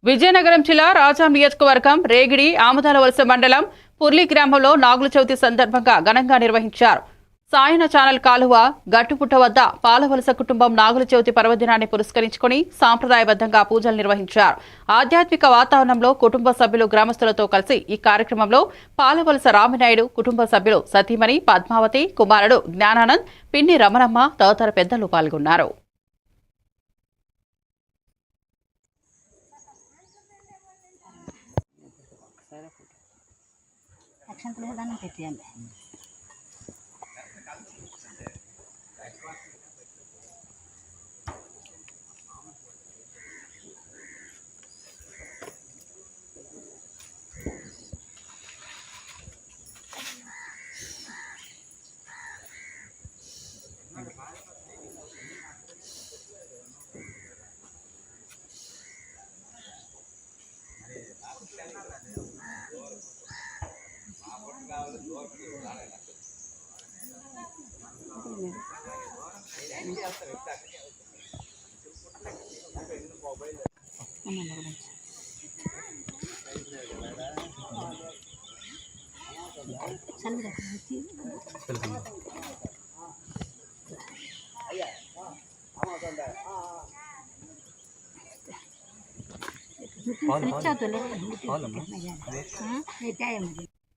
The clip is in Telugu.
విజయనగరం జిల్లా రాజాం నియోజకవర్గం రేగిడి ఆముదాలవలస మండలం పుర్లి గ్రామంలో నాగుల చవితి సందర్భంగా ఘనంగా నిర్వహించారు. సాయన ఛానల్ కాలువ గట్టుపుట్ట వద్ద పాలవలస కుటుంబం నాగుల చవితి పర్వదినాన్ని పురస్కరించుకుని సాంప్రదాయబద్ధంగా పూజలు నిర్వహించారు. ఆధ్యాత్మిక వాతావరణంలో కుటుంబ సభ్యులు గ్రామస్తులతో కలిసి ఈ కార్యక్రమంలో పాలవలస రామినాయుడు కుటుంబ సభ్యులు సతీమణి పద్మావతి, కుమారుడు జ్ఞానానంద్, పిన్ని రమణమ్మ తదితర పెద్దలు పాల్గొన్నారు. అక్షంతలు దాన్ని పెట్టేయండి.